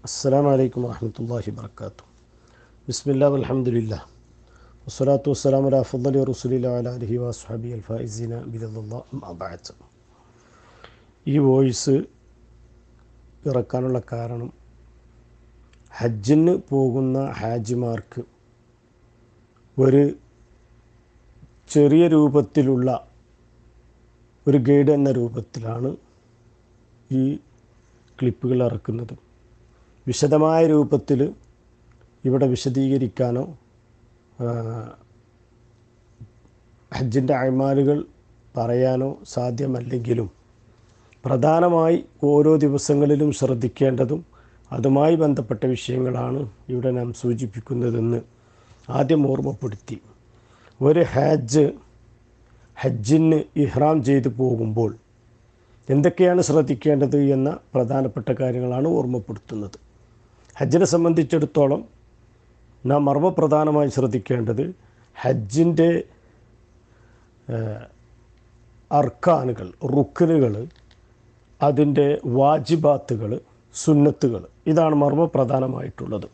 അസ്സലാമു അലൈക്കും വറഹ്മത്തുള്ളാഹി വബറകാതുഹു. ബിസ്മില്ലാഹി വൽഹംദുലില്ലാഹ് വസ്സലാത്തു വസ്സലാമു അലാ അഫ്ളലി റസൂലില്ലാഹി വഅലാ ആലിഹി വസ്ഹബിഹി അൽ ഫായിസീന ബിറളില്ലാഹി അമ്മാ ബഅദ്. ഈ വോയിസ് ഇറക്കാനുള്ള കാരണം ഹജ്ജിന് പോകുന്ന ഹാജിമാർക്ക് ഒരു ചെറിയ രൂപത്തിലുള്ള ഒരു ഗൈഡ് എന്ന രൂപത്തിലാണ് ഈ ക്ലിപ്പുകൾ ഇറക്കുന്നത്. വിശദമായ രൂപത്തിൽ ഇവിടെ വിശദീകരിക്കാനോ ഹജ്ജിൻ്റെ അഅ്മാലുകൾ പറയാനോ സാധ്യമല്ലെങ്കിലും പ്രധാനമായി ഓരോ ദിവസങ്ങളിലും ശ്രദ്ധിക്കേണ്ടതും അതുമായി ബന്ധപ്പെട്ട വിഷയങ്ങളാണ് ഇവിടെ നാം സൂചിപ്പിക്കുന്നതെന്ന് ആദ്യം ഓർമ്മപ്പെടുത്തി. ഒരു ഹജ്ജിന് ഇഹ്റാം ചെയ്തു പോകുമ്പോൾ എന്തൊക്കെയാണ് ശ്രദ്ധിക്കേണ്ടത് എന്ന പ്രധാനപ്പെട്ട കാര്യങ്ങളാണ് ഓർമ്മപ്പെടുത്തുന്നത്. ഹജ്ജിനെ സംബന്ധിച്ചിടത്തോളം നാം മർമ്മപ്രധാനമായി ശ്രദ്ധിക്കേണ്ടത് ഹജ്ജിൻ്റെ അർക്കാനുകൾ, റുക്നുകൾ, അതിൻ്റെ വാജിബാത്തുകൾ, സുന്നത്തുകൾ, ഇതാണ് മർമ്മപ്രധാനമായിട്ടുള്ളത്.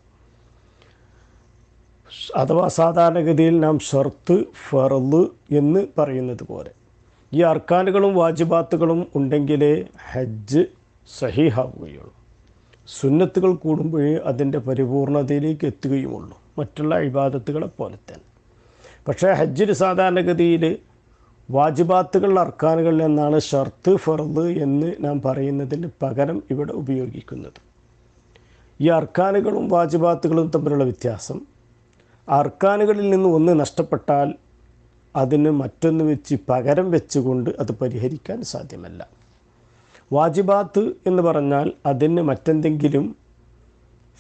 അഥവാ സാധാരണഗതിയിൽ നാം ഷർത്ത്, ഫർള് എന്ന് പറയുന്നത് പോലെ ഈ അർക്കാനുകളും വാജിബാത്തുകളും ഉണ്ടെങ്കിലേ ഹജ്ജ് സഹീഹാവുകയുള്ളൂ. സുന്നത്തുകൾ കൂടുമ്പോഴേ അതിൻ്റെ പരിപൂർണതയിലേക്ക് എത്തുകയുമുള്ളൂ, മറ്റുള്ള ഇബാദത്തുകളെ പോലെ തന്നെ. പക്ഷേ ഹജ്ജിന് സാധാരണഗതിയിൽ വാജിബാത്തുകൾ, അർക്കാനുകൾ എന്നാണ് ഷർത്ത്, ഫർള് എന്ന് നാം പറയുന്നതിന് പകരം ഇവിടെ ഉപയോഗിക്കുന്നത്. ഈ അർക്കാനുകളും വാജിബാത്തുകളും തമ്മിലുള്ള വ്യത്യാസം, അർക്കാനുകളിൽ നിന്ന് ഒന്ന് നഷ്ടപ്പെട്ടാൽ അതിന് മറ്റൊന്ന് വെച്ച് പകരം വെച്ചുകൊണ്ട് അത് പരിഹരിക്കാൻ സാധ്യമല്ല. വാജിബാത്ത് എന്ന് പറഞ്ഞാൽ അതിന് മറ്റെന്തെങ്കിലും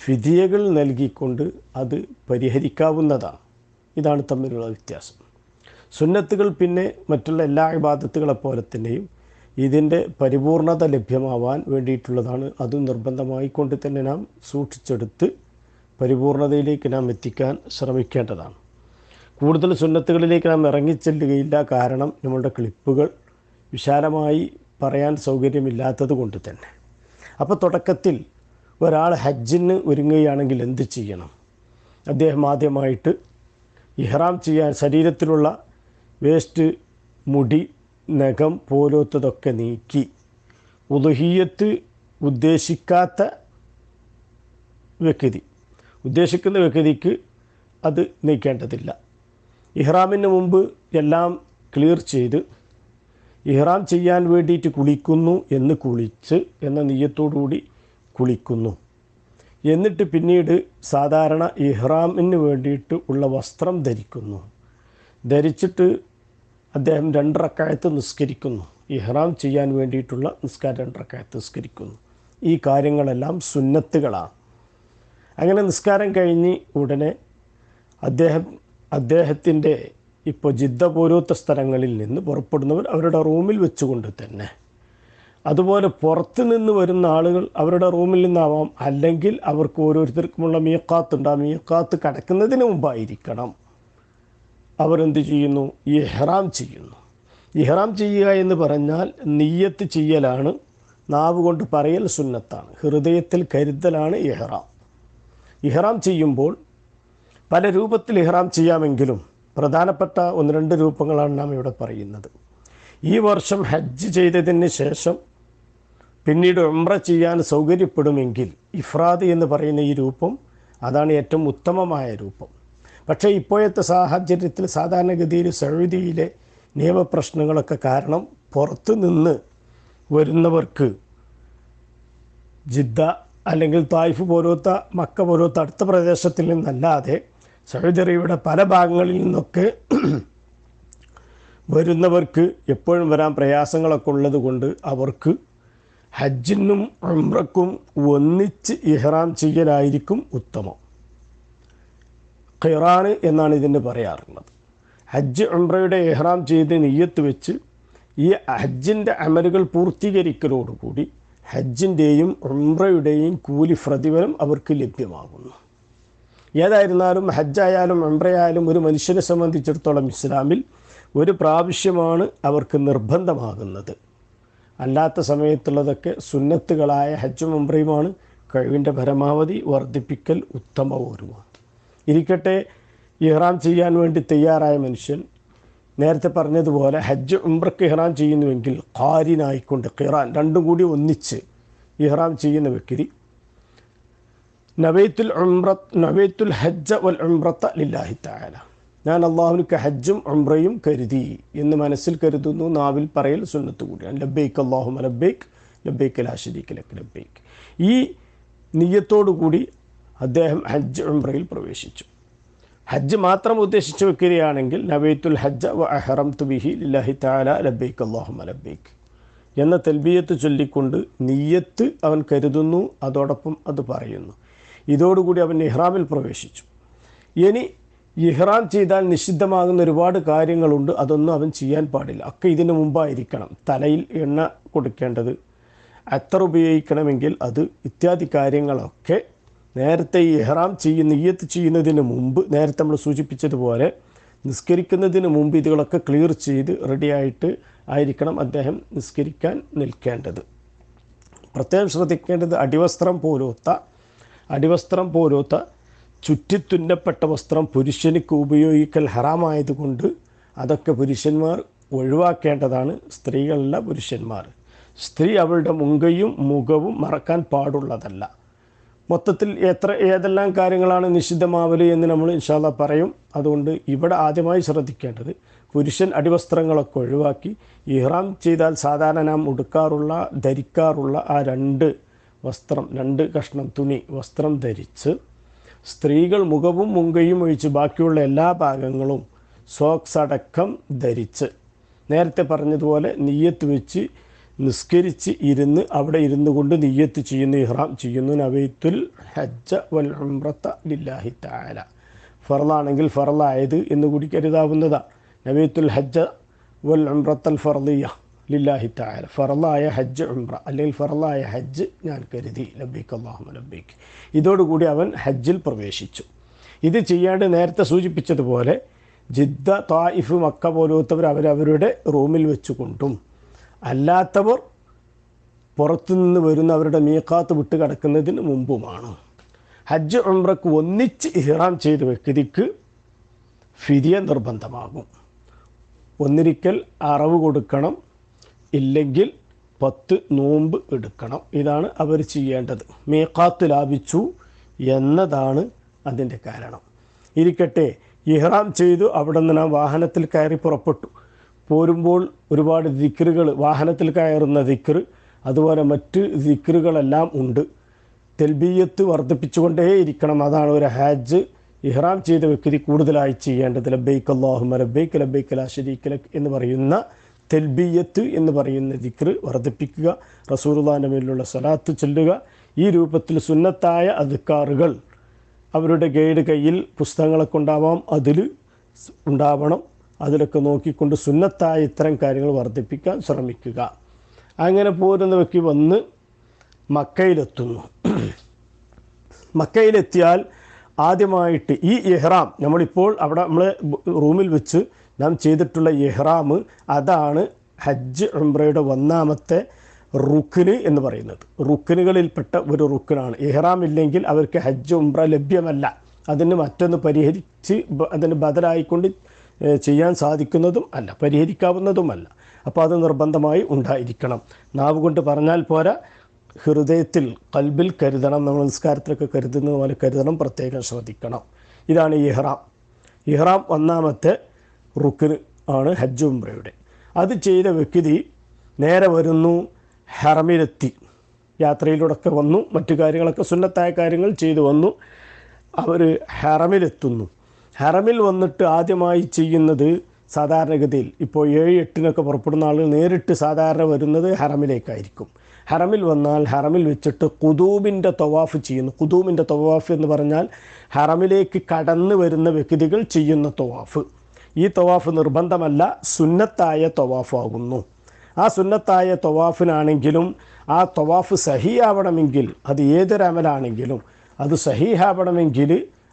ഫിദിയകൾ നൽകിക്കൊണ്ട് അത് പരിഹരിക്കാവുന്നതാണ്. ഇതാണ് തമ്മിലുള്ള വ്യത്യാസം. സുന്നത്തുകൾ പിന്നെ മറ്റുള്ള എല്ലാ ഇബാദത്തുകളെപ്പോലെ തന്നെയും ഇതിൻ്റെ പരിപൂർണത ലഭ്യമാവാൻ വേണ്ടിയിട്ടുള്ളതാണ്. അത് നിർബന്ധമായിക്കൊണ്ട് തന്നെ നാം സൂക്ഷിച്ചെടുത്ത് പരിപൂർണതയിലേക്ക് നാം എത്തിക്കാൻ ശ്രമിക്കേണ്ടതാണ്. കൂടുതൽ സുന്നത്തുകളിലേക്ക് നാം ഇറങ്ങിച്ചെല്ലുകയില്ല, കാരണം നമ്മളുടെ ക്ലിപ്പുകൾ വിശാലമായി പറയാൻ സൗകര്യമില്ലാത്തത് കൊണ്ട് തന്നെ. അപ്പോൾ തുടക്കത്തിൽ ഒരാൾ ഹജ്ജിന് ഒരുങ്ങുകയാണെങ്കിൽ എന്ത് ചെയ്യണം? അദ്ദേഹം ആദ്യമായിട്ട് ഇഹ്റാം ചെയ്യാൻ ശരീരത്തിലുള്ള വേസ്റ്റ്, മുടി, നഖം പോലത്തതൊക്കെ നീക്കി ഉദ്ഹിയ്യത്ത് ഉദ്ദേശിക്കുന്ന വ്യക്തിക്ക് അത് നീക്കേണ്ടതില്ല. ഇഹ്റാമിന് മുമ്പ് എല്ലാം ക്ലിയർ ചെയ്ത് ഇഹ്റാം ചെയ്യാൻ വേണ്ടിയിട്ട് കുളിക്കുന്നു എന്ന് കുളിച്ച് എന്ന നിയ്യത്തോടുകൂടി കുളിക്കുന്നു. എന്നിട്ട് പിന്നീട് സാധാരണ ഇഹ്റാമിന് വേണ്ടിയിട്ട് ഉള്ള വസ്ത്രം ധരിക്കുന്നു. ധരിച്ചിട്ട് അദ്ദേഹം 2 റക്അത്ത് നിസ്കരിക്കുന്നു. ഇഹ്റാം ചെയ്യാൻ വേണ്ടിയിട്ടുള്ള നിസ്കാരം 2 റക്അത്ത് നിസ്കരിക്കുന്നു. ഈ കാര്യങ്ങളെല്ലാം സുന്നത്തുകളാണ്. അങ്ങനെ നിസ്കാരം കഴിഞ്ഞ് ഉടനെ അദ്ദേഹത്തിൻ്റെ ഇപ്പോൾ ജിദ്ദ പോലത്തെ സ്ഥലങ്ങളിൽ നിന്ന് പുറപ്പെടുന്നവർ അവരുടെ റൂമിൽ വെച്ചുകൊണ്ട് തന്നെ, അതുപോലെ പുറത്ത് നിന്ന് വരുന്ന ആളുകൾ അവരുടെ റൂമിൽ നിന്നാവാം, അല്ലെങ്കിൽ അവർക്ക് ഓരോരുത്തർക്കുമുള്ള മീഖാത്തുണ്ട്. ആ മീഖാത്ത് കടക്കുന്നതിന് മുമ്പായിരിക്കണം അവരെന്ത് ചെയ്യുന്നു? ഇഹ്റാം ചെയ്യുന്നു. ഇഹ്റാം ചെയ്യുക എന്ന് പറഞ്ഞാൽ നിയ്യത്ത് ചെയ്യലാണ്, നാവ് കൊണ്ട് പറയൽ സുന്നത്താണ്, ഹൃദയത്തിൽ കരുതലാണ് ഇഹ്റാം. ഇഹ്റാം ചെയ്യുമ്പോൾ പല രൂപത്തിൽ ഇഹ്റാം ചെയ്യാമെങ്കിലും പ്രധാനപ്പെട്ട 1-2 രൂപങ്ങളാണ് നാം ഇവിടെ പറയുന്നത്. ഈ വർഷം ഹജ്ജ് ചെയ്തതിന് ശേഷം പിന്നീട് ഉംറ ചെയ്യാൻ സൗകര്യപ്പെടുമെങ്കിൽ ഇഫ്രാദ് എന്ന് പറയുന്ന ഈ രൂപം, അതാണ് ഏറ്റവും ഉത്തമമായ രൂപം. പക്ഷേ ഇപ്പോഴത്തെ സാഹചര്യത്തിൽ സാധാരണഗതിയിൽ സൗദിയിലെ നിയമപ്രശ്നങ്ങളൊക്കെ കാരണം പുറത്തു നിന്ന് വരുന്നവർക്ക് ജിദ്ദ അല്ലെങ്കിൽ തായിഫ് പോലത്തെ, മക്ക പോലത്തെ അടുത്ത പ്രദേശത്തിൽ നിന്നല്ലാതെ സൗദി അറേബ്യയുടെ പല ഭാഗങ്ങളിൽ നിന്നൊക്കെ വരുന്നവർക്ക് എപ്പോഴും വരാൻ പ്രയാസങ്ങളൊക്കെ ഉള്ളത് കൊണ്ട് അവർക്ക് ഹജ്ജിനും ഉംറക്കും ഒന്നിച്ച് ഇഹ്റാം ചെയ്യലായിരിക്കും ഉത്തമം. ഖിറാൻ എന്നാണ് ഇതിന് പറയാറുള്ളത്. ഹജ്ജ് ഉംറയുടെ ഇഹ്റാം ചെയ്ത് നിയ്യത്ത് വെച്ച് ഈ ഹജ്ജിൻ്റെ അമലുകൾ പൂർത്തീകരിക്കലോടുകൂടി ഹജ്ജിൻ്റെയും ഉംറയുടെയും കൂലി പ്രതിഫലം അവർക്ക് ലഭ്യമാകുന്നു. ഏതായിരുന്നാലും ഹജ്ജായാലും ഉംറയായാലും ഒരു മനുഷ്യനെ സംബന്ധിച്ചിടത്തോളം ഇസ്ലാമിൽ ഒരു പ്രാവശ്യമാണ് അവർക്ക് നിർബന്ധമാകുന്നത്. അല്ലാത്ത സമയത്തുള്ളതൊക്കെ സുന്നത്തുകളായ ഹജ്ജും ഉംറയുമാണ്. കഴിവിൻ്റെ പരമാവധി വർദ്ധിപ്പിക്കൽ ഉത്തമവുമാണ്. ഇരിക്കട്ടെ, ഇഹ്റാം ചെയ്യാൻ വേണ്ടി തയ്യാറായ മനുഷ്യൻ നേരത്തെ പറഞ്ഞതുപോലെ ഹജ്ജ് ഉംറയ്ക്ക് ഇഹ്റാം ചെയ്യുന്നുവെങ്കിൽ ഖാരിനായിക്കൊണ്ട് ഖിറാൻ രണ്ടും കൂടി ഒന്നിച്ച് ഇഹ്റാം ചെയ്യുന്ന വ്യക്തി നവൈത്തുൽ ഹജ്ജ വൽ ഉംറത്ത ലില്ലാഹി തആല, ഞാൻ അള്ളാഹുവിനക്ക് ഹജ്ജും ഉംറയും കരുതി എന്ന് മനസ്സിൽ കരുതുന്നു, നാവിൽ പറയൽ സുന്നത്ത് കൂടിയാണ്. ലബ്ബൈക്ക് അല്ലാഹുമ്മ ലബ്ബൈക്ക് ലബ്ബൈക്ക് ലാ ശരീക ലക ലബ്ബൈക്ക്. ഈ നിയ്യത്തോടു കൂടി അദ്ദേഹം ഹജ്ജ് ഉംറയിൽ പ്രവേശിച്ചു. ഹജ്ജ് മാത്രം ഉദ്ദേശിച്ച് വെക്കുകയാണെങ്കിൽ നവൈത്തുൽ ഹജ്ജ വ അഹ്റംതു ബിഹി ലില്ലാഹി തആല ലബ്ബൈക്ക് അല്ലാഹുമ്മ ലബ്ബൈക്ക് എന്ന തൽബിയത്ത് ചൊല്ലിക്കൊണ്ട് നിയ്യത്ത് അവൻ കരുതുന്നു, അതോടൊപ്പം അത് പറയുന്നു. ഇതോടുകൂടി അവൻ ഇഹ്റാമിൽ പ്രവേശിച്ചു. ഇനി ഇഹ്റാം ചെയ്താൽ നിഷിദ്ധമാകുന്ന ഒരുപാട് കാര്യങ്ങളുണ്ട്, അതൊന്നും അവൻ ചെയ്യാൻ പാടില്ല. ഒക്കെ ഇതിന് മുമ്പായിരിക്കണം. തലയിൽ എണ്ണ കൊടുക്കേണ്ടത്, അത്തർ ഉപയോഗിക്കണമെങ്കിൽ അത്, ഇത്യാദി കാര്യങ്ങളൊക്കെ നേരത്തെ ഇഹ്റാം നിയ്യത്ത് ചെയ്യുന്നതിന് മുമ്പ്, നേരത്തെ നമ്മൾ സൂചിപ്പിച്ചതുപോലെ നിസ്കരിക്കുന്നതിന് മുമ്പ് ഇതുകളൊക്കെ ക്ലിയർ ചെയ്ത് റെഡിയായിട്ട് ആയിരിക്കണം അദ്ദേഹം നിസ്കരിക്കാൻ നിൽക്കേണ്ടത്. പ്രത്യേകം ശ്രദ്ധിക്കേണ്ടത് അടിവസ്ത്രം പോലത്തെ ചുറ്റിത്തുന്നപ്പെട്ട വസ്ത്രം പുരുഷനിക്ക് ഉപയോഗിക്കൽ ഹറാമായതുകൊണ്ട് അതൊക്കെ പുരുഷന്മാർ ഒഴിവാക്കേണ്ടതാണ്, സ്ത്രീകളല്ല പുരുഷന്മാർ. സ്ത്രീ അവളുടെ മുഖവും മറക്കാൻ പാടുള്ളതല്ല. മൊത്തത്തിൽ ഏതെല്ലാം കാര്യങ്ങളാണ് നിഷിദ്ധമാവൽ എന്ന് നമ്മൾ ഇൻഷാ അല്ലാഹ് പറയും. അതുകൊണ്ട് ഇവിടെ ആദ്യമായി ശ്രദ്ധിക്കേണ്ടത് പുരുഷൻ അടിവസ്ത്രങ്ങളൊക്കെ ഒഴിവാക്കി ഇഹ്റാം ചെയ്താൽ സാധാരണ നാം ധരിക്കാറുള്ള ആ രണ്ട് കഷ്ണം തുണി വസ്ത്രം ധരിച്ച്, സ്ത്രീകൾ മുഖവും മുങ്കയും ഒഴിച്ച് ബാക്കിയുള്ള എല്ലാ ഭാഗങ്ങളും സോക്സ് അടക്കം ധരിച്ച് നേരത്തെ പറഞ്ഞതുപോലെ നിയ്യത്ത് വെച്ച് നിസ്കരിച്ച് അവിടെ ഇരുന്നു കൊണ്ട് നിയ്യത്ത് ചെയ്യുന്നു, ഇഹ്റാം ചെയ്യുന്നു. നവൈത്തുൽ ഹജ്ജ വൽ ഉംറത്ത ലില്ലാഹി തആല, ഫർളാണെങ്കിൽ ഫർളായത് എന്ന് കൂടി കരുതാവുന്നതാണ്. നവൈത്തുൽ ഹജ്ജ വൽ ഉംറത്തൽ ഫർളിയ ലില്ലാഹി തആല, ഫർളായ ഹജ്ജ് ഉംറ അല്ലെങ്കിൽ ഫർളായ ഹജ്ജ് ഞാൻ കരുതി, ലബ്ബൈക്ക് അല്ലാഹുമ്മ ലബ്ബൈക്ക്. ഇതോടുകൂടി അവൻ ഹജ്ജിൽ പ്രവേശിച്ചു. ഇത് ചെയ്യാണ്ട് നേരത്തെ സൂചിപ്പിച്ചതുപോലെ ജിദ്ദ, ത്വായിഫ്, മക്ക പോലത്തവർ അവരവരുടെ റൂമിൽ വെച്ചുകൊണ്ടും അല്ലാത്തവർ പുറത്തുനിന്ന് വരുന്ന അവരുടെ മീഖാത്ത് വിട്ട് കിടക്കുന്നതിന് മുമ്പുമാണ്. ഹജ്ജ് ഉംറക്ക് ഒന്നിച്ച് ഇഹ്റാം ചെയ്ത വ്യക്തിക്ക് ഫിദിയ നിർബന്ധമാകും. ഒന്നിരിക്കൽ അറവ് കൊടുക്കണം, ഇല്ലെങ്കിൽ 10 നോമ്പ് എടുക്കണം. ഇതാണ് അവർ ചെയ്യേണ്ടത്. മീഖാത്ത് ലാഭിച്ചു എന്നതാണ് അതിൻ്റെ കാരണം. ഇരിക്കട്ടെ, ഇഹ്റാം ചെയ്തു അവിടെ നിന്ന് നാം വാഹനത്തിൽ കയറി പുറപ്പെട്ടു. പോരുമ്പോൾ ഒരുപാട് ദിക്റുകൾ, വാഹനത്തിൽ കയറുന്ന ദിക്ർ, അതുപോലെ മറ്റ് ദിക്റുകളെല്ലാം ഉണ്ട്. തൽബിയത്ത് വർദ്ധിപ്പിച്ചുകൊണ്ടേ ഇരിക്കണം. അതാണ് ഒരു ഹജ്ജ് ഇഹ്റാം ചെയ്ത വ്യക്തി കൂടുതലായി ചെയ്യേണ്ടത്. ലബ്ബൈക്ക് അല്ലാഹുമ്മ ലബ്ബൈക്ക് ലബ്ബൈക്ക് ലാ ശരീക ലക എന്ന് പറയുന്ന തൽബിയത്ത് എന്ന് പറയുന്ന ദിക്ർ വർദ്ധിപ്പിക്കുക. റസൂലുള്ളാഹിന്റെ മേലുള്ള സ്വലാത്ത് ചൊല്ലുക. ഈ രൂപത്തിൽ സുന്നത്തായ അദ്കാറുകൾ അവരുടെ ഗൈഡ് കയ്യിൽ പുസ്തകങ്ങളൊക്കെ ഉണ്ടാവാം, അതിൽ ഉണ്ടാവണം. അതിലൊക്കെ നോക്കിക്കൊണ്ട് സുന്നത്തായ ഇത്തരം കാര്യങ്ങൾ വർദ്ധിപ്പിക്കാൻ ശ്രമിക്കുക. അങ്ങനെ പോരുന്ന വ്യക്തി വന്ന് മക്കയിലെത്തുന്നു. മക്കയിലെത്തിയാൽ ആദ്യമായിട്ട് ഈ ഇഹ്റാം, നമ്മളിപ്പോൾ അവിടെ നമ്മളെ റൂമിൽ വെച്ച് നാം ചെയ്തിട്ടുള്ള ഇഹ്റാം, അതാണ് ഹജ്ജ് ഉംറയുടെ ഒന്നാമത്തെ റുക്ന് എന്ന് പറയുന്നത്. റുക്നുകളിൽപ്പെട്ട ഒരു റുക്നാണ്. ഇഹ്റാം ഇല്ലെങ്കിൽ അവർക്ക് ഹജ്ജ് ഉംറ ലഭ്യമല്ല. അതിന് മറ്റൊന്ന് പരിഹരിച്ച് അതിന് ബദലായിക്കൊണ്ട് ചെയ്യാൻ സാധിക്കുന്നതും അല്ല, പരിഹരിക്കാവുന്നതുമല്ല. അപ്പോൾ അത് നിർബന്ധമായി ഉണ്ടായിരിക്കണം. നാവ് കൊണ്ട് പറഞ്ഞാൽ പോരാ, ഹൃദയത്തിൽ കൽബിൽ കരുതണം. നമ്മൾ നിസ്കാരത്തിലൊക്കെ കരുതുന്നത് പോലെ കരുതണം, പ്രത്യേകം ശ്രദ്ധിക്കണം. ഇതാണ് ഇഹ്റാം. ഇഹ്റാം ഒന്നാമത്തെ റുക്ന് ആണ് ഹജ്ജ് ഉംറയുടെ. അത് ചെയ്ത വ്യക്തി നേരെ വരുന്നു, ഹറമിലെത്തി. യാത്രയിലൂടെയൊക്കെ വന്നു, മറ്റു കാര്യങ്ങളൊക്കെ സുന്നത്തായ കാര്യങ്ങൾ ചെയ്തു വന്നു. അവർ ഹറമിലെത്തുന്നു. ഹറമിൽ വന്നിട്ട് ആദ്യമായി ചെയ്യുന്നത് സാധാരണഗതിയിൽ ഇപ്പോൾ 7-8 പുറപ്പെടുന്ന ആളുകൾ നേരിട്ട് സാധാരണ വരുന്നത് ഹറമിലേക്കായിരിക്കും. ഹറമിൽ വന്നാൽ ഹറമിൽ വെച്ചിട്ട് ഖുദൂമിൻ്റെ തവാഫ് ചെയ്യുന്നു. ഖുദൂമിൻ്റെ തവാഫ് എന്ന് പറഞ്ഞാൽ ഹറമിലേക്ക് കടന്നു വരുന്ന വ്യക്തികൾ ചെയ്യുന്ന തവാഫ്. ഈ തവാഫ് നിർബന്ധമല്ല, സുന്നത്തായ തവാഫാകുന്നു. ആ സുന്നത്തായ തവാഫിനാണെങ്കിലും ആ തവാഫ് സഹിയാവണമെങ്കിൽ, അത് ഏതൊരമലാണെങ്കിലും അത് സഹിയാവണമെങ്കിൽ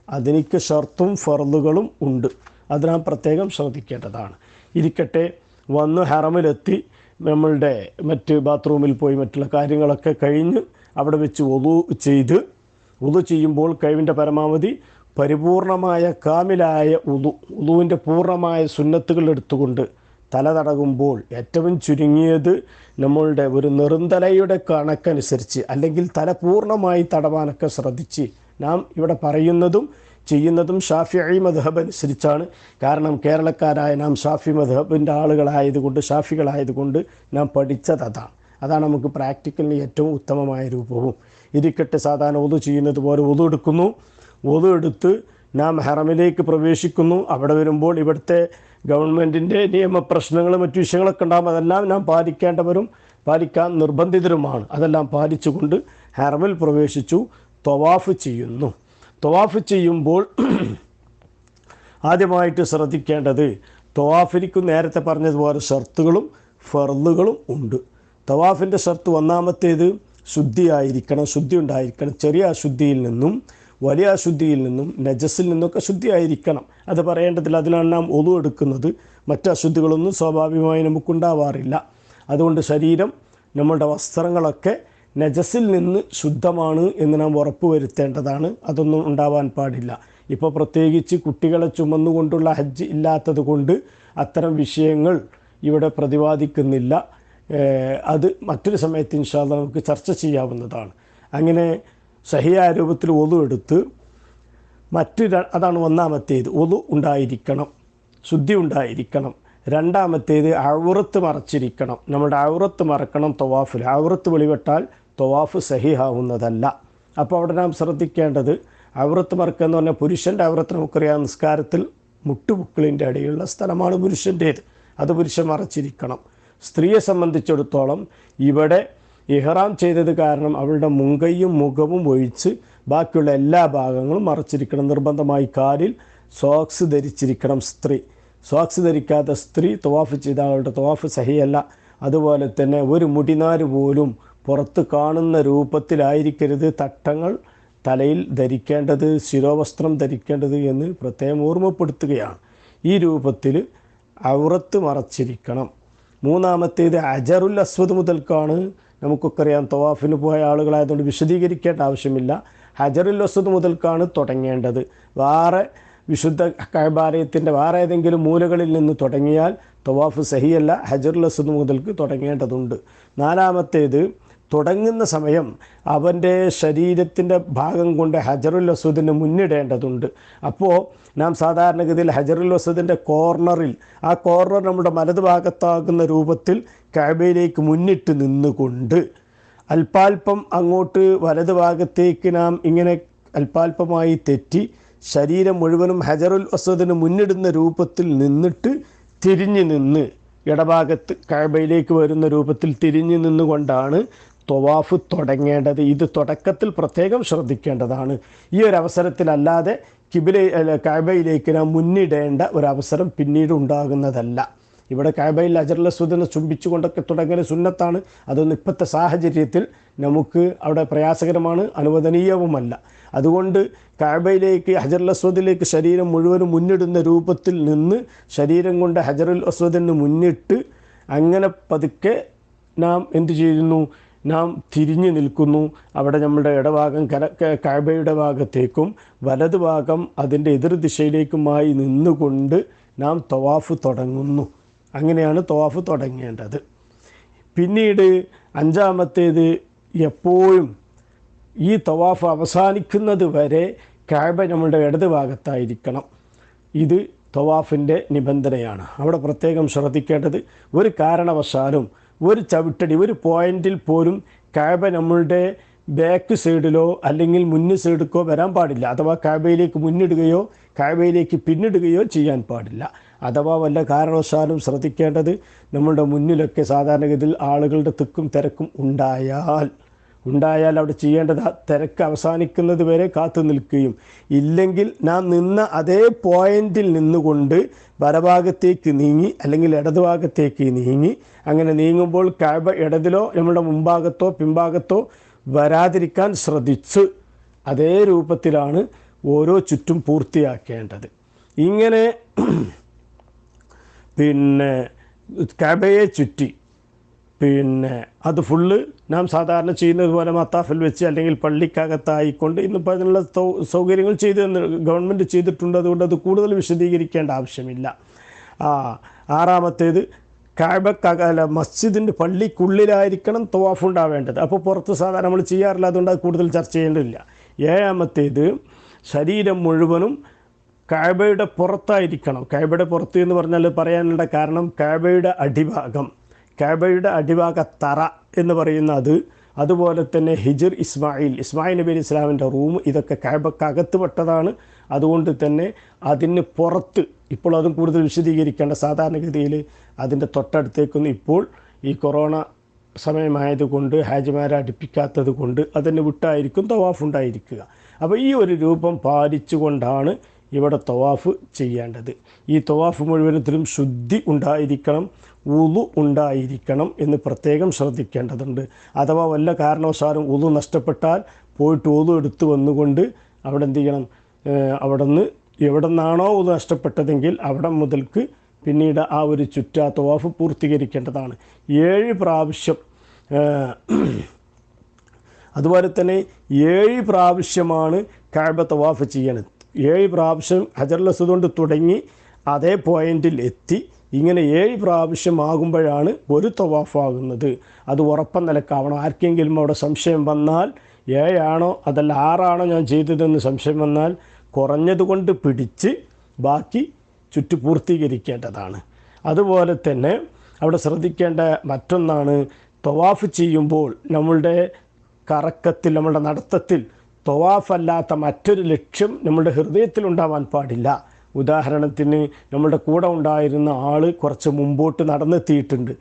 അതിനിക്ക് ഷർത്തും ഫർളുകളും ഉണ്ട്. അത് നാം പ്രത്യേകം ശ്രദ്ധിക്കേണ്ടതാണ്. ഇരിക്കട്ടെ, വന്ന് ഹറമിലെത്തി നമ്മളുടെ മറ്റ് ബാത്റൂമിൽ പോയി മറ്റുള്ള കാര്യങ്ങളൊക്കെ കഴിഞ്ഞ് അവിടെ വെച്ച് വുളു ചെയ്യുമ്പോൾ കഴിവിൻ്റെ പരമാവധി പരിപൂർണമായ കാമിലായ ഉളുവിൻ്റെ പൂർണ്ണമായ സുന്നത്തുകൾ എടുത്തുകൊണ്ട് തല തടകുമ്പോൾ ഏറ്റവും ചുരുങ്ങിയത് നമ്മളുടെ ഒരു നെറുന്തലയുടെ കണക്കനുസരിച്ച് അല്ലെങ്കിൽ തല പൂർണ്ണമായി തടവാനൊക്കെ ശ്രദ്ധിച്ച് നാം ഇവിടെ പറയുന്നതും ചെയ്യുന്നതും ഷാഫിഈ മദ്ഹബ് അനുസരിച്ചാണ്. കാരണം കേരളക്കാരായ നാം ഷാഫി മദ്ഹബിൻ്റെ ഷാഫികളായതുകൊണ്ട് നാം പഠിച്ചത് അതാണ് നമുക്ക് പ്രാക്ടിക്കലിന് ഏറ്റവും ഉത്തമമായ രൂപവും. ഇരിക്കട്ടെ, സാധാരണ വുളു ചെയ്യുന്നത് പോലെ വുളു എടുത്ത് നാം ഹറമിലേക്ക് പ്രവേശിക്കുന്നു. അവിടെ വരുമ്പോൾ ഇവിടുത്തെ ഗവൺമെൻറ്റിൻ്റെ നിയമപ്രശ്നങ്ങളും മറ്റു വിഷയങ്ങളൊക്കെ ഉണ്ടാകും. അതെല്ലാം നാം പാലിക്കാൻ നിർബന്ധിതരുമാണ്. അതെല്ലാം പാലിച്ചുകൊണ്ട് ഹറമിൽ പ്രവേശിച്ചു ത്വവാഫ് ചെയ്യുന്നു. ത്വവാഫ് ചെയ്യുമ്പോൾ ആദ്യമായിട്ട് ശ്രദ്ധിക്കേണ്ടത്, ത്വവാഫിനിക്ക് നേരത്തെ പറഞ്ഞതുപോലെ ഷർത്തുകളും ഫർളുകളും ഉണ്ട്. തവാഫിൻ്റെ ഷർത്ത് ഒന്നാമത്തേത് ശുദ്ധി ഉണ്ടായിരിക്കണം. ചെറിയ അശുദ്ധിയിൽ നിന്നും വലിയ അശുദ്ധിയിൽ നിന്നും നജസിൽ നിന്നൊക്കെ ശുദ്ധി ആയിരിക്കണം. അത് പറയേണ്ടതില്ല. അതിനാണ് നാം ഒളു എടുക്കുന്നത്. മറ്റ് അശുദ്ധികളൊന്നും സ്വാഭാവികമായി നമുക്കുണ്ടാവാറില്ല. അതുകൊണ്ട് ശരീരം, നമ്മളുടെ വസ്ത്രങ്ങളൊക്കെ നജസിൽ നിന്ന് ശുദ്ധമാണ് എന്ന് നാം ഉറപ്പ് വരുത്തേണ്ടതാണ്. അതൊന്നും ഉണ്ടാവാൻ പാടില്ല. ഇപ്പോൾ പ്രത്യേകിച്ച് കുട്ടികളെ ചുമന്നുകൊണ്ടുള്ള ഹജ്ജ് ഇല്ലാത്തത് കൊണ്ട് അത്തരം വിഷയങ്ങൾ ഇവിടെ പ്രതിപാദിക്കുന്നില്ല. അത് മറ്റൊരു സമയത്ത് ഇൻഷാ അല്ലാഹ് നമുക്ക് ചർച്ച ചെയ്യാവുന്നതാണ്. അങ്ങനെ സഹിയായ രൂപത്തിൽ ഒളു എടുത്ത് അതാണ് ഒന്നാമത്തേത്. ഒളു ഉണ്ടായിരിക്കണം, ശുദ്ധി ഉണ്ടായിരിക്കണം. രണ്ടാമത്തേത് ഔറത്ത് മറച്ചിരിക്കണം. നമ്മുടെ ഔറത്ത് മറക്കണം തവാഫിൽ. ഔറത്ത് വെളിവിട്ടാൽ തവാഫ് സഹിഹാവുന്നതല്ല. അപ്പോൾ അവിടെ നാം ശ്രദ്ധിക്കേണ്ടത്, ഔറത്ത് മറക്കുക എന്ന് പറഞ്ഞാൽ പുരുഷൻ്റെ ഔറത്ത് നമുക്കറിയാം, നിസ്കാരത്തിൽ മുട്ടുപുക്കളിൻ്റെ ഇടയിലുള്ള സ്ഥലമാണ് പുരുഷൻ്റേത്. അത് പുരുഷൻ മറച്ചിരിക്കണം. സ്ത്രീയെ സംബന്ധിച്ചിടത്തോളം ഇവിടെ ഇഹ്റാം ചെയ്തത് കാരണം അവളുടെ മുങ്കയും മുഖവും ഒഴിച്ച് ബാക്കിയുള്ള എല്ലാ ഭാഗങ്ങളും മറച്ചിരിക്കണം. നിർബന്ധമായി കാലിൽ സോക്സ് ധരിച്ചിരിക്കണം സ്ത്രീ. സോക്സ് ധരിക്കാത്ത സ്ത്രീ തവാഫ് ചെയ്ത ആളുടെ തവാഫ് സഹിയല്ല. അതുപോലെ തന്നെ ഒരു മുടിനാര് പോലും പുറത്ത് കാണുന്ന രൂപത്തിലായിരിക്കരുത് തട്ടങ്ങൾ തലയിൽ ധരിക്കേണ്ടത്, ശിരോവസ്ത്രം ധരിക്കേണ്ടത് എന്ന് പ്രത്യേകം ഓർമ്മപ്പെടുത്തുകയാണ്. ഈ രൂപത്തിൽ ഔറത്ത് മറച്ചിരിക്കണം. മൂന്നാമത്തേത് ഹജറുൽ അസ്വദ് മുതൽക്കാണ്. നമുക്കൊക്കെ അറിയാം, തവാഫിന് പോയ ആളുകളായതുകൊണ്ട് വിശദീകരിക്കേണ്ട ആവശ്യമില്ല. ഹജറുൽ അസ്വദ് മുതൽക്കാണ് തുടങ്ങേണ്ടത്. വേറെ വിശുദ്ധ കഅബാലയത്തിൻ്റെ വേറെ ഏതെങ്കിലും മൂലകളിൽ നിന്ന് തുടങ്ങിയാൽ തവാഫ് സഹിയല്ല. ഹജറുൽ അസ്വദ് മുതൽക്ക് തുടങ്ങേണ്ടതുണ്ട്. നാലാമത്തേത്, തുടങ്ങുന്ന സമയം അവൻ്റെ ശരീരത്തിൻ്റെ ഭാഗം കൊണ്ട് ഹജറുൽ അസ്വദിന് മുന്നിടേണ്ടതുണ്ട്. അപ്പോൾ നാം സാധാരണഗതിയിൽ ഹജറുൽ അസ്വദിൻ്റെ കോർണറിൽ, ആ കോർണർ നമ്മുടെ വലത് ഭാഗത്താകുന്ന രൂപത്തിൽ കഅബയിലേക്ക് മുന്നിട്ട് നിന്നുകൊണ്ട് അല്പാൽപ്പം അങ്ങോട്ട് വലത് ഭാഗത്തേക്ക് നാം ഇങ്ങനെ അല്പാൽപ്പമായി തെറ്റി ശരീരം മുഴുവനും ഹജറുൽ അസ്വദിന് മുന്നിടുന്ന രൂപത്തിൽ നിന്നിട്ട് തിരിഞ്ഞു നിന്ന് ഇടഭാഗത്ത് കഅബയിലേക്ക് വരുന്ന രൂപത്തിൽ തിരിഞ്ഞു നിന്നുകൊണ്ടാണ് ത്വവാഫ് തുടങ്ങേണ്ടത്. ഇത് തുടക്കത്തിൽ പ്രത്യേകം ശ്രദ്ധിക്കേണ്ടതാണ്. ഈ ഒരു അവസരത്തിലല്ലാതെ കഅബയിലേക്ക് നാം മുന്നിടേണ്ട ഒരവസരം പിന്നീട് ഉണ്ടാകുന്നതല്ല. ഇവിടെ കഅബയിൽ ഹജറുൽ അസ്വദിനെ ചുംബിച്ചുകൊണ്ടൊക്കെ തുടങ്ങുന്ന സുന്നത്താണ്. അതൊന്നും ഇപ്പോഴത്തെ സാഹചര്യത്തിൽ നമുക്ക് അവിടെ പ്രയാസകരമാണ്, അനുവദനീയവുമല്ല. അതുകൊണ്ട് കഅബയിലേക്ക് ഹജറുൽ അസ്വദിലേക്ക് ശരീരം മുഴുവനും മുന്നിടുന്ന രൂപത്തിൽ നിന്ന് ശരീരം കൊണ്ട് ഹജറുൽ അസ്വദിന് മുന്നിട്ട് അങ്ങനെ പതുക്കെ നാം എന്തു ചെയ്യുന്നു, നാം തിരിഞ്ഞു നിൽക്കുന്നു. അവിടെ നമ്മുടെ ഇടഭാഗം കഅബയുടെ ഭാഗത്തേക്കും വലത് ഭാഗം അതിൻ്റെ എതിർ ദിശയിലേക്കുമായി നിന്നുകൊണ്ട് നാം തവാഫ് തുടങ്ങുന്നു. അങ്ങനെയാണ് തവാഫ് തുടങ്ങേണ്ടത്. പിന്നീട് അഞ്ചാമത്തേത്, എപ്പോഴും ഈ തവാഫ് അവസാനിക്കുന്നത് വരെ കഅബ നമ്മുടെ ഇടത് ഭാഗത്തായിരിക്കണം. ഇത് തവാഫിൻ്റെ നിബന്ധനയാണ്. അവിടെ പ്രത്യേകം ശ്രദ്ധിക്കേണ്ടത്, ഒരു കാരണവശാലും ഒരു ചവിട്ടടി, ഒരു പോയിന്റിൽ പോലും കഅബ നമ്മളുടെ ബാക്ക് സൈഡിലോ അല്ലെങ്കിൽ മുന്നിൽ സൈഡിലേക്കോ വരാൻ പാടില്ല. അഥവാ കഅബയിലേക്ക് മുന്നിടുകയോ കഅബയിലേക്ക് പിന്നിടുകയോ ചെയ്യാൻ പാടില്ല. അഥവാ വല്ല കാരണവശാലും ശ്രദ്ധിക്കേണ്ടത്, നമ്മളുടെ മുന്നിലൊക്കെ സാധാരണഗതിയിൽ ആളുകളുടെ തിക്കും തിരക്കും ഉണ്ടായാൽ അവിടെ ചെയ്യേണ്ടത് തിരക്ക് അവസാനിക്കുന്നത് വരെ കാത്തു നിൽക്കുകയും, ഇല്ലെങ്കിൽ നാം നിന്ന അതേ പോയിന്റിൽ നിന്നുകൊണ്ട് വലഭാഗത്തേക്ക് നീങ്ങി അല്ലെങ്കിൽ ഇടതുഭാഗത്തേക്ക് നീങ്ങി, അങ്ങനെ നീങ്ങുമ്പോൾ കഅബ ഇടതിലോ നമ്മുടെ മുൻഭാഗത്തോ പിൻഭാഗത്തോ വരാതിരിക്കാൻ ശ്രദ്ധിച്ച് അതേ രൂപത്തിലാണ് ഓരോ ചുറ്റും പൂർത്തിയാക്കേണ്ടത്. ഇങ്ങനെ കഅബയെ ചുറ്റി പിന്നെ അത് ഫുള്ള് നാം സാധാരണ ചെയ്യുന്നത് പോലെ മത്താഫിൽ വെച്ച് അല്ലെങ്കിൽ പള്ളിക്കകത്തായിക്കൊണ്ട് ഇന്നിപ്പോൾ അതിനുള്ള സൗകര്യങ്ങൾ ഗവൺമെൻറ് ചെയ്തിട്ടുണ്ട്. അതുകൊണ്ട് അത് കൂടുതൽ വിശദീകരിക്കേണ്ട ആവശ്യമില്ല. ആറാമത്തേത് കഅബക്കകല മസ്ജിദിൻ്റെ പള്ളിക്കുള്ളിലായിരിക്കണം തവാഫ് ഉണ്ടാവേണ്ടത്. അപ്പോൾ പുറത്ത് സാധാരണ നമ്മൾ ചെയ്യാറില്ല, അതുകൊണ്ട് അത് കൂടുതൽ ചർച്ച ചെയ്യേണ്ടതില്ല. ഏഴാമത്തേത് ശരീരം മുഴുവനും കഅബയുടെ പുറത്തായിരിക്കണം. കഅബയുടെ പുറത്ത് എന്ന് പറഞ്ഞാൽ പറയാനുള്ള കാരണം കഅബയുടെ അടിഭാഗ തറ എന്ന് പറയുന്ന അതുപോലെ തന്നെ ഹിജർ ഇസ്മായിൽ നബി അലൈഹി ഇസ്ലാമിൻ്റെ റൂം, ഇതൊക്കെ കഅബക്കകത്ത് പെട്ടതാണ്. അതുകൊണ്ട് തന്നെ അതിന് പുറത്ത്, ഇപ്പോൾ അതും കൂടുതൽ വിശദീകരിക്കേണ്ട, സാധാരണഗതിയിൽ അതിൻ്റെ തൊട്ടടുത്തേക്കൊന്നും ഇപ്പോൾ ഈ കൊറോണ സമയമായതുകൊണ്ട് ഹാജിമാരെ അടുപ്പിക്കാത്തത് കൊണ്ട് അതിന് വിട്ടായിരിക്കും തവാഫ് ഉണ്ടായിരിക്കുക. അപ്പോൾ ഈ ഒരു രൂപം പാലിച്ചുകൊണ്ടാണ് ഇവിടെ തവാഫ് ചെയ്യേണ്ടത്. ഈ തവാഫ് മുഴുവനത്തിലും ശുദ്ധി ഉണ്ടായിരിക്കണം, വുളു ഉണ്ടായിരിക്കണം എന്ന് പ്രത്യേകം ശ്രദ്ധിക്കേണ്ടതുണ്ട്. അഥവാ വല്ല കാരണവശാലും വുളു നഷ്ടപ്പെട്ടാൽ പോയിട്ട് വുളു എടുത്ത് വന്നുകൊണ്ട് അവിടെ എന്ത് ചെയ്യണം, എവിടെ നിന്നാണോ വുളു നഷ്ടപ്പെട്ടതെങ്കിൽ അവിടെ മുതൽക്ക് പിന്നീട് ആ ഒരു ചുറ്റാ തവാഫ് പൂർത്തീകരിക്കേണ്ടതാണ്. 7 പ്രാവശ്യം. അതുപോലെ തന്നെ 7 പ്രാവശ്യമാണ് കഅബ തവാഫ് ചെയ്യണത്. 7 പ്രാവശ്യം ഹജറുൽ അസ്വദ് കൊണ്ട് തുടങ്ങി അതേ പോയിന്റിൽ എത്തി ഇങ്ങനെ 7 പ്രാവശ്യമാകുമ്പോഴാണ് ഒരു തവാഫാകുന്നത്. അത് ഉറപ്പം നിലക്കാവണം. ആർക്കെങ്കിലും അവിടെ സംശയം വന്നാൽ 7 ആണോ അതല്ല 6 ആണോ ഞാൻ ചെയ്തതെന്ന് സംശയം വന്നാൽ കുറഞ്ഞതുകൊണ്ട് പിടിച്ച് ബാക്കി ചുറ്റു പൂർത്തീകരിക്കേണ്ടതാണ്. അതുപോലെ തന്നെ അവിടെ ശ്രദ്ധിക്കേണ്ട മറ്റൊന്നാണ്, തവാഫ് ചെയ്യുമ്പോൾ നമ്മളുടെ കറക്കത്തിൽ, നമ്മളുടെ നടത്തത്തിൽ തവാഫല്ലാത്ത മറ്റൊരു ലക്ഷ്യം നമ്മളുടെ ഹൃദയത്തിലുണ്ടാവാൻ പാടില്ല. ഉദാഹരണത്തിന് നമ്മളുടെ കൂടെ ഉണ്ടായിരുന്ന ആൾ കുറച്ച് മുമ്പോട്ട് നടന്നെത്തിയിട്ടുണ്ട്,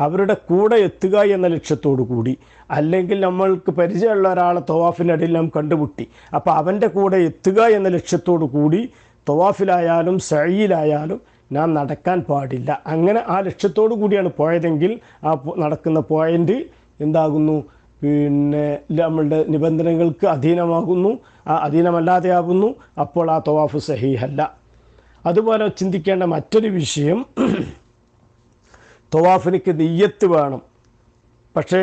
അവരുടെ കൂടെ എത്തുക എന്ന ലക്ഷ്യത്തോടു കൂടി, അല്ലെങ്കിൽ നമ്മൾക്ക് പരിചയമുള്ള ഒരാളെ തവാഫിനിടയിൽ നാം കണ്ടുമുട്ടി, അപ്പോൾ അവൻ്റെ കൂടെ എത്തുക എന്ന ലക്ഷ്യത്തോടു കൂടി തവാഫിലായാലും സഅയിലായാലും നാം നടക്കാൻ പാടില്ല. അങ്ങനെ ആ ലക്ഷ്യത്തോടു കൂടിയാണ് പോയതെങ്കിൽ ആ നടക്കുന്ന പോയിൻ്റ് എന്താകുന്നു, പിന്നെ നമ്മളുടെ നിബന്ധനകൾക്ക് അധീനമാകുന്നു, അധീനമല്ലാതെയാകുന്നു. അപ്പോൾ ആ തവാഫ് സഹീഹല്ല. അതുപോലെ ചിന്തിക്കേണ്ട മറ്റൊരു വിഷയം, തവാഫിനിക്ക് നിയ്യത്ത് വേണം. പക്ഷേ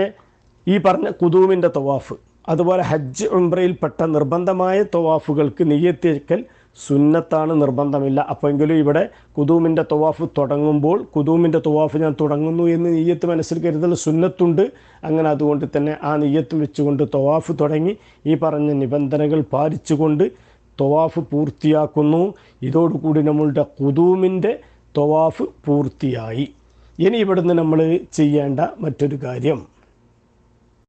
ഈ പറഞ്ഞ ഖുദൂമിൻ്റെ തവാഫ്, അതുപോലെ ഹജ്ജ് ഉംറയിൽപ്പെട്ട നിർബന്ധമായ തവാഫുകൾക്ക് നിയ്യത്ത് വെക്കൽ സുന്നത്താണ്, നിർബന്ധമില്ല. അപ്പോഴെങ്കിലും ഇവിടെ ഖുദൂമിൻ്റെ തവാഫ് തുടങ്ങുമ്പോൾ ഖുദൂമിൻ്റെ തവാഫ് ഞാൻ തുടങ്ങുന്നു എന്ന് നിയ്യത്ത് മനസ്സിൽ കരുതൽ സുന്നത്തുണ്ട്. അങ്ങനെ അതുകൊണ്ട് തന്നെ ആ നിയ്യത്ത് വെച്ചുകൊണ്ട് തവാഫ് തുടങ്ങി ഈ പറഞ്ഞ നിബന്ധനകൾ പാലിച്ചുകൊണ്ട് തവാഫ് പൂർത്തിയാക്കുന്നു. ഇതോടുകൂടി നമ്മളുടെ ഖുദൂമിൻ്റെ തവാഫ് പൂർത്തിയായി. ഇനി ഇവിടുന്ന് നമ്മൾ ചെയ്യേണ്ട മറ്റൊരു കാര്യം,